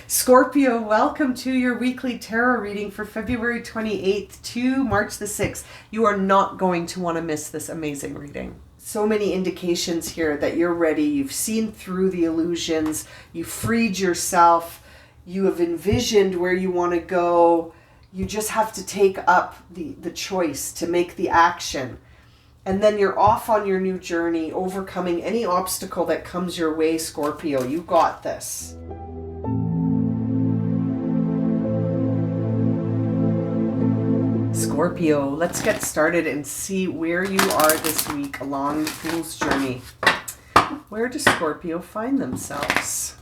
Scorpio, welcome to your weekly tarot reading for February 28th to March the 6th. You are not going to want to miss this amazing reading. So many indications here that you're ready. You've seen through the illusions. You've freed yourself. You have envisioned where you want to go. You just have to take up the choice to make the action. And then you're off on your new journey, overcoming any obstacle that comes your way, Scorpio. You got this. Scorpio, let's get started and see where you are this week along the Fool's journey. Where does Scorpio find themselves?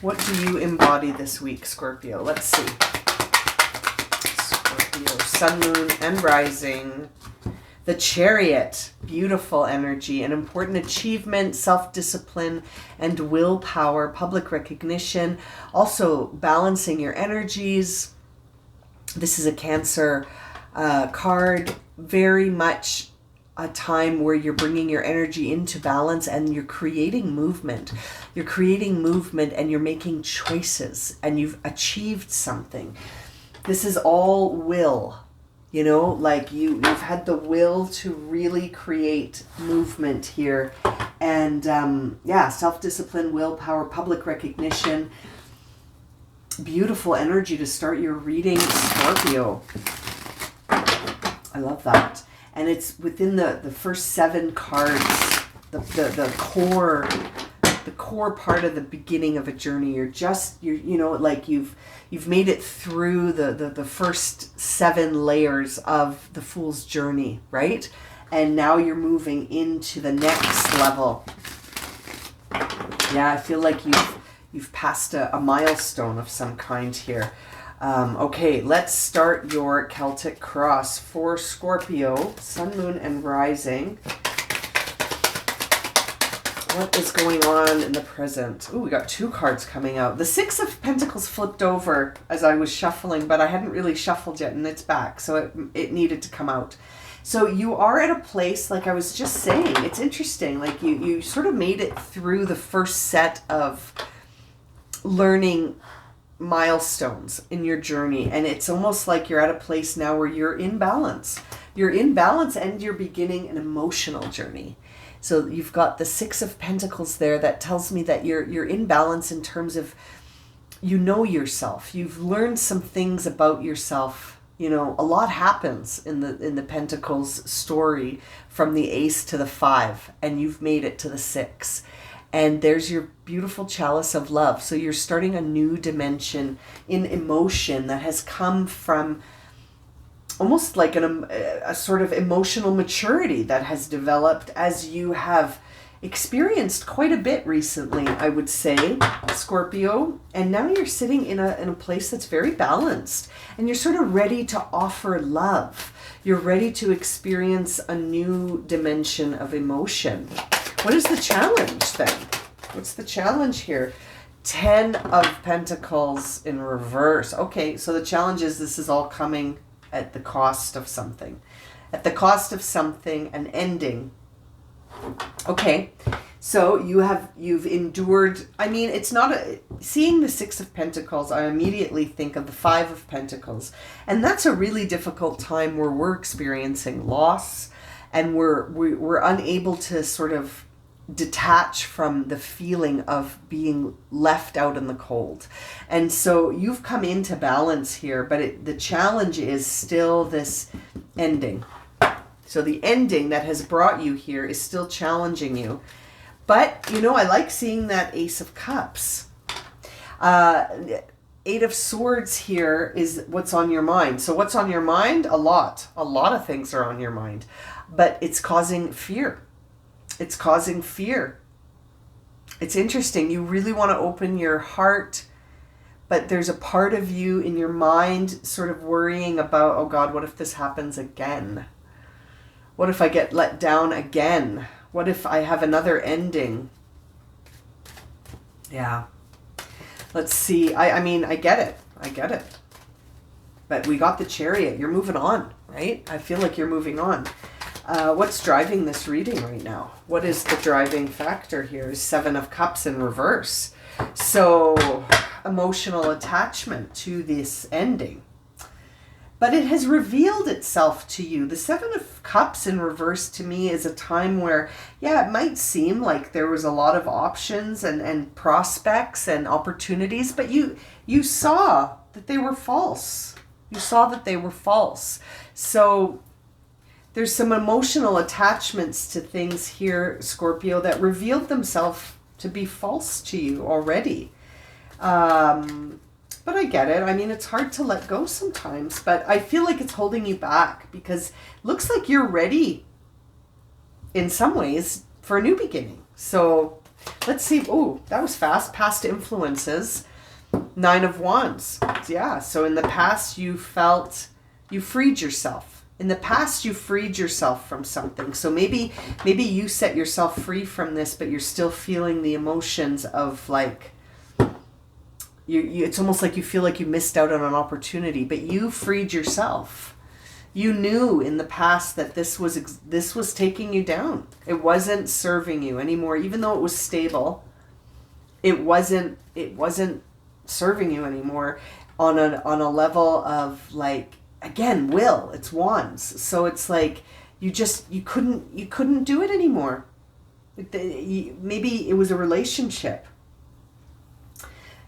What do you embody this week, Scorpio? Let's see. Scorpio, Sun, Moon, and Rising. The Chariot, beautiful energy, an important achievement, self-discipline and willpower, public recognition, also balancing your energies. This is a Cancer card, very much a time where you're bringing your energy into balance and you're creating movement. You're creating movement and you're making choices and you've achieved something. This is all will, you know, like you've had the will to really create movement here. And yeah, self-discipline, willpower, public recognition. Beautiful energy to start your reading, Scorpio. I love that. And it's within the first 7 cards, the core part of the beginning of a journey. You're you know, like you've made it through the first 7 layers of the Fool's journey, right? And now you're moving into the next level. Yeah, I feel like you've passed a milestone of some kind here. Okay, let's start your Celtic cross for Scorpio, Sun, Moon, and Rising. What is going on in the present? Ooh, we got 2 cards coming out. The 6 of Pentacles flipped over as I was shuffling, but I hadn't really shuffled yet, and it's back, so it needed to come out. So you are at a place, like I was just saying, it's interesting. Like you sort of made it through the first set of learning milestones in your journey, and it's almost like you're at a place now where you're in balance. You're in balance and you're beginning an emotional journey. So you've got the 6 of Pentacles there. That tells me that you're in balance in terms of, you know yourself. You've learned some things about yourself. You know, a lot happens in the Pentacles story from the Ace to the 5, and you've made it to the 6. And there's your beautiful chalice of love. So you're starting a new dimension in emotion that has come from almost like a sort of emotional maturity that has developed as you have experienced quite a bit recently, I would say, Scorpio. And now you're sitting in a place that's very balanced. And you're sort of ready to offer love. You're ready to experience a new dimension of emotion. What is the challenge then? What's the challenge here? 10 of Pentacles in reverse. Okay, so the challenge is this is all coming at the cost of something. At the cost of something, an ending. Okay, so you've endured. I mean, it's not seeing the 6 of Pentacles, I immediately think of the 5 of Pentacles. And that's a really difficult time where we're experiencing loss and we're unable to sort of detach from the feeling of being left out in the cold. And so you've come into balance here, but the challenge is still this ending. So the ending that has brought you here is still challenging you. But, you know, I like seeing that Ace of Cups. 8 of Swords here is what's on your mind. So what's on your mind? A lot of things are on your mind, but it's causing fear. It's causing fear. It's interesting. You really want to open your heart, but there's a part of you in your mind sort of worrying about, oh God, what if this happens again? What if I get let down again? What if I have another ending? Yeah. Let's see. I mean, I get it. I get it. But we got the Chariot. You're moving on, right? I feel like you're moving on. What's driving this reading right now? What is the driving factor here? 7 of Cups in reverse. So emotional attachment to this ending. But it has revealed itself to you. The Seven of Cups in reverse to me is a time where, yeah, it might seem like there was a lot of options and prospects and opportunities, but you saw that they were false. You saw that they were false. So there's some emotional attachments to things here, Scorpio, that revealed themselves to be false to you already. But I get it. I mean, it's hard to let go sometimes, but I feel like it's holding you back because it looks like you're ready in some ways for a new beginning. So let's see. Oh, that was fast. Past influences. 9 of Wands. Yeah. So in the past, you felt you freed yourself. In the past, you freed yourself from something. So maybe you set yourself free from this, but you're still feeling the emotions of like, it's almost like you feel like you missed out on an opportunity, but you freed yourself. You knew in the past that this was taking you down. It wasn't serving you anymore, even though it was stable. It wasn't serving you anymore on a level of like, again, will. It's wands. So it's like you couldn't do it anymore. Maybe it was a relationship.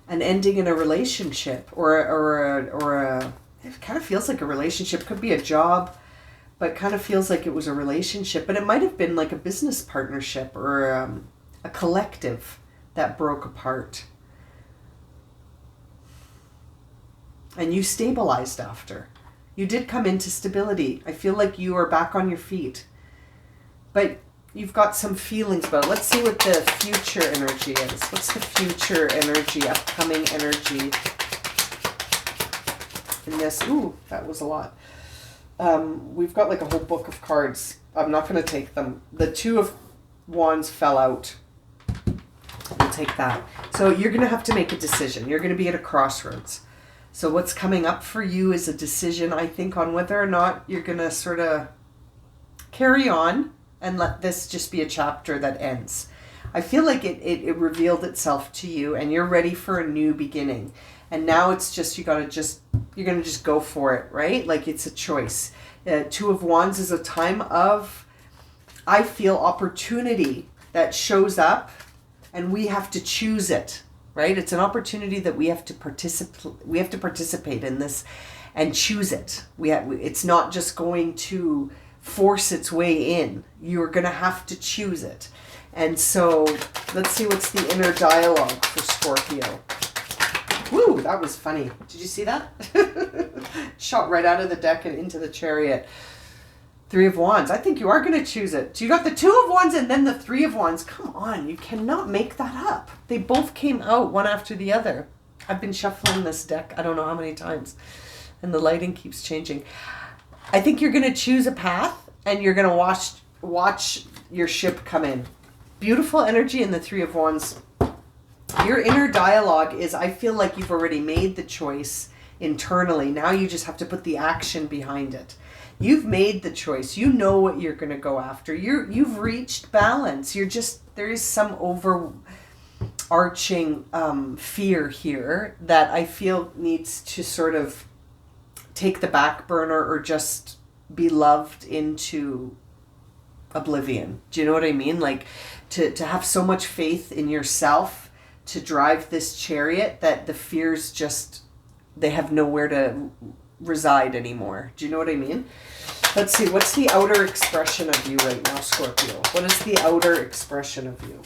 An ending in a relationship or it kind of feels like a relationship. Could be a job, but kind of feels like it was a relationship. But it might have been like a business partnership or a collective that broke apart. And you stabilized after. You did come into stability. I feel like you are back on your feet. But you've got some feelings about it. Let's see what the future energy is. What's the future energy, upcoming energy in this? Ooh, that was a lot. We've got like a whole book of cards. I'm not going to take them. The 2 of Wands fell out. We'll take that. So you're going to have to make a decision. You're going to be at a crossroads. So what's coming up for you is a decision, I think, on whether or not you're going to sort of carry on and let this just be a chapter that ends. I feel like it revealed itself to you and you're ready for a new beginning. And now it's just, you're going to just go for it, right? Like it's a choice. 2 of Wands is a time of, I feel, opportunity that shows up and we have to choose it, right? It's an opportunity that we have to participate in this and choose it. It's not just going to force its way in. You're going to have to choose it. And so let's see what's the inner dialogue for Scorpio. Woo, that was funny. Did you see that? Shot right out of the deck and into the Chariot. 3 of Wands. I think you are going to choose it. So you got the 2 of Wands and then the 3 of Wands. Come on, you cannot make that up. They both came out one after the other. I've been shuffling this deck I don't know how many times. And the lighting keeps changing. I think you're going to choose a path and you're going to watch your ship come in. Beautiful energy in the 3 of Wands. Your inner dialogue is, I feel like you've already made the choice internally. Now you just have to put the action behind it. You've made the choice. You know what you're going to go after. You've reached balance. There is some overarching fear here that I feel needs to sort of take the back burner or just be loved into oblivion. Do you know what I mean? Like to have so much faith in yourself to drive this chariot that the fears just, they have nowhere to reside anymore. Do you know what I mean? Let's see, what's the outer expression of you right now, Scorpio? What is the outer expression of you?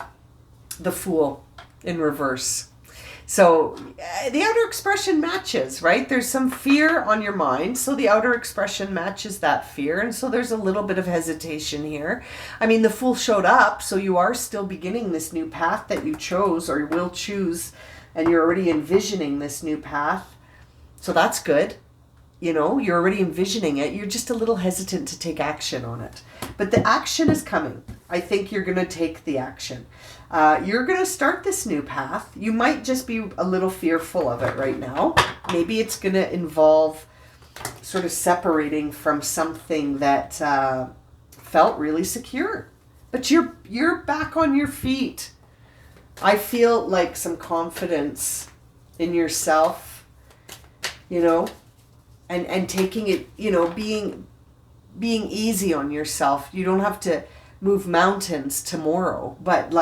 The Fool in reverse. So the outer expression matches, right? There's some fear on your mind, so the outer expression matches that fear, and so there's a little bit of hesitation here. I mean, the Fool showed up, so you are still beginning this new path that you chose or will choose, and you're already envisioning this new path. So that's good. You know, you're already envisioning it. You're just a little hesitant to take action on it. But the action is coming. I think you're going to take the action. You're going to start this new path. You might just be a little fearful of it right now. Maybe it's going to involve sort of separating from something that felt really secure. But you're back on your feet. I feel like some confidence in yourself, and taking it, being easy on yourself. You don't have to move mountains tomorrow, but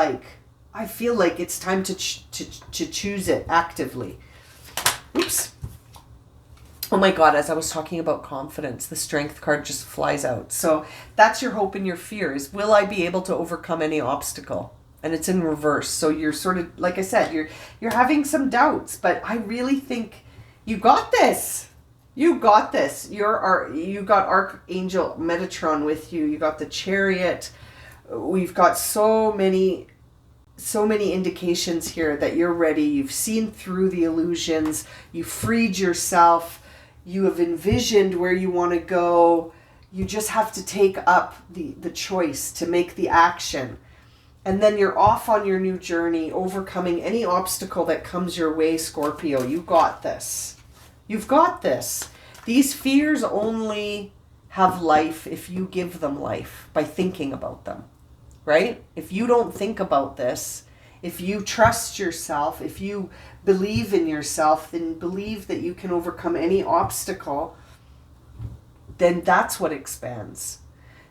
I feel like it's time to choose it actively. Oops. Oh my God, as I was talking about confidence, the Strength card just flies out. So that's your hope and your fear is, will I be able to overcome any obstacle? And it's in reverse. So you're sort of, like I said, you're having some doubts, but I really think you got this. You got this. You got Archangel Metatron with you. You got the Chariot. We've got so many indications here that you're ready. You've seen through the illusions. You freed yourself. You have envisioned where you want to go. You just have to take up the choice to make the action. And then you're off on your new journey, overcoming any obstacle that comes your way, Scorpio. You got this. You've got this. These fears only have life if you give them life by thinking about them, right? If you don't think about this, if you trust yourself, if you believe in yourself, then believe that you can overcome any obstacle, then that's what expands.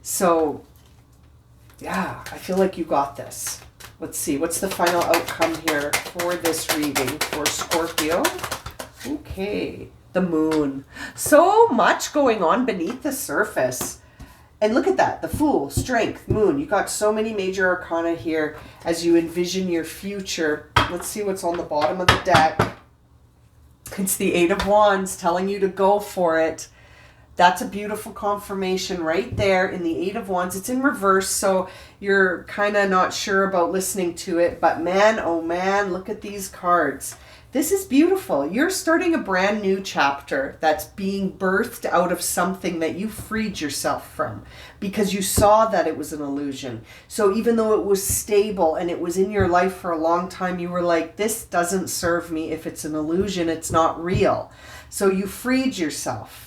So, yeah, I feel like you got this. Let's see, what's the final outcome here for this reading for Scorpio? Okay, the Moon. So much going on beneath the surface. And look at that, the Fool, Strength, Moon. You got so many major arcana here as you envision your future. Let's see what's on the bottom of the deck. It's the Eight of Wands telling you to go for it. That's a beautiful confirmation right there in the Eight of Wands. It's in reverse, so you're kind of not sure about listening to it. But man, oh man, look at these cards. This is beautiful. You're starting a brand new chapter that's being birthed out of something that you freed yourself from because you saw that it was an illusion. So even though it was stable and it was in your life for a long time, you were like, this doesn't serve me. If it's an illusion, it's not real. So you freed yourself.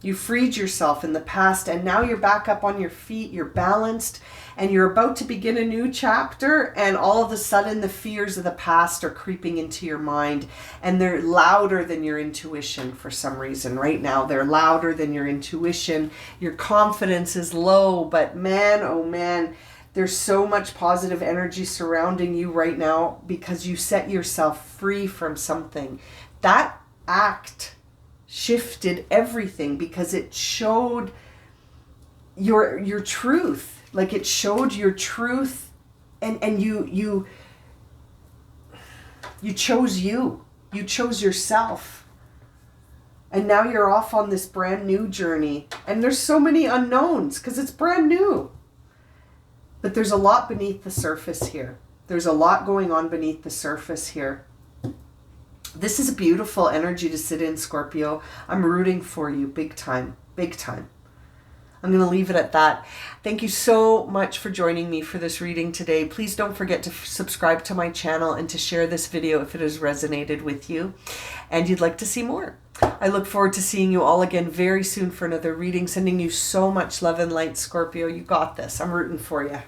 You freed yourself in the past, and now you're back up on your feet. You're balanced, and you're about to begin a new chapter, and all of a sudden the fears of the past are creeping into your mind, and they're louder than your intuition for some reason. Right now, they're louder than your intuition. Your confidence is low, but man, oh man, there's so much positive energy surrounding you right now because you set yourself free from something. That act shifted everything because it showed your truth. Like it showed your truth, and you chose you chose yourself, and now you're off on this brand new journey, and there's so many unknowns because it's brand new, but there's a lot beneath the surface here. There's a lot going on beneath the surface here. This is a beautiful energy to sit in, Scorpio. I'm rooting for you big time, big time. I'm going to leave it at that. Thank you so much for joining me for this reading today. Please don't forget to subscribe to my channel and to share this video if it has resonated with you and you'd like to see more. I look forward to seeing you all again very soon for another reading. Sending you so much love and light, Scorpio. You got this. I'm rooting for you.